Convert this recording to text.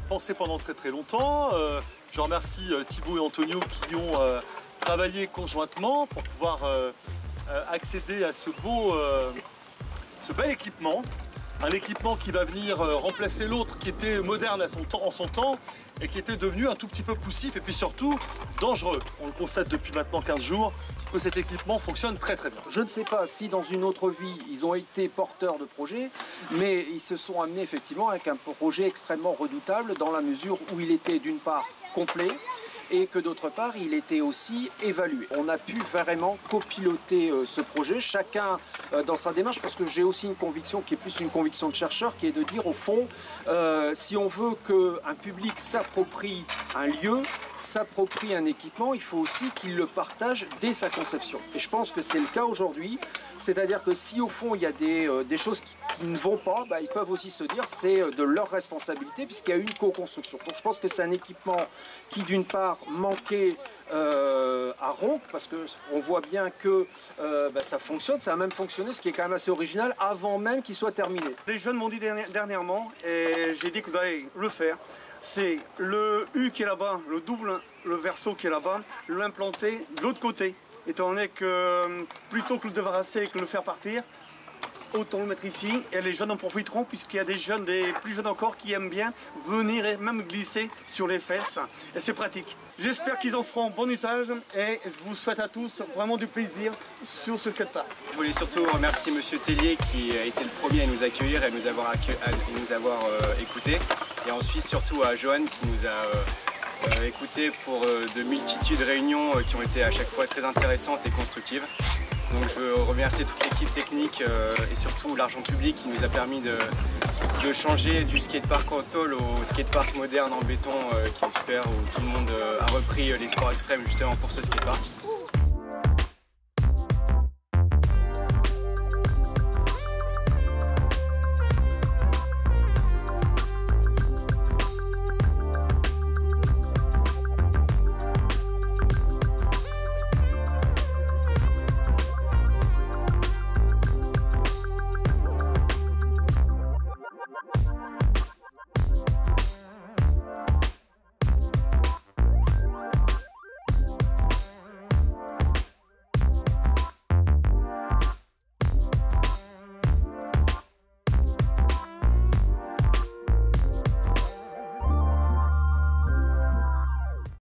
pensé pendant très longtemps. Je remercie Thibaut et Antonio qui ont travaillé conjointement pour pouvoir accéder à ce bel équipement. Un équipement qui va venir remplacer l'autre qui était moderne en son temps et qui était devenu un tout petit peu poussif et puis surtout dangereux. On le constate depuis maintenant 15 jours que cet équipement fonctionne très bien. Je ne sais pas si dans une autre vie ils ont été porteurs de projets, mais ils se sont amenés effectivement avec un projet extrêmement redoutable dans la mesure où il était d'une part complet et que d'autre part il était aussi évalué. On a pu vraiment copiloter ce projet, chacun dans sa démarche, parce que j'ai aussi une conviction qui est plus une conviction de chercheur, qui est de dire au fond, si on veut qu'un public s'approprie un lieu, s'approprie un équipement, il faut aussi qu'il le partage dès sa conception. Et je pense que c'est le cas aujourd'hui, c'est-à-dire que si au fond il y a des choses qui ne vont pas, ils peuvent aussi se dire c'est de leur responsabilité puisqu'il y a eu une co-construction. Donc je pense que c'est un équipement qui d'une part manquait à Ronc, parce qu'on voit bien que ça fonctionne, ça a même fonctionné, ce qui est quand même assez original, avant même qu'il soit terminé. Les jeunes m'ont dit dernièrement, et j'ai dit que vous allez le faire, c'est le U qui est là-bas, le double, le verso qui est là-bas, l'implanter de l'autre côté. Étant donné que plutôt que le débarrasser et que le faire partir, autant le mettre ici et les jeunes en profiteront puisqu'il y a des jeunes, des plus jeunes encore qui aiment bien venir et même glisser sur les fesses et c'est pratique. J'espère qu'ils en feront bon usage et je vous souhaite à tous vraiment du plaisir sur ce skatepark. Je voulais surtout remercier Monsieur Tellier qui a été le premier à nous accueillir et à nous avoir écoutés, et ensuite surtout à Johan qui nous a écoutés pour de multitudes de réunions qui ont été à chaque fois très intéressantes et constructives. Donc je veux remercier toute l'équipe technique et surtout l'argent public qui nous a permis de changer du skatepark en tôle au skatepark moderne en béton qui est super, où tout le monde a repris les sports extrêmes justement pour ce skatepark.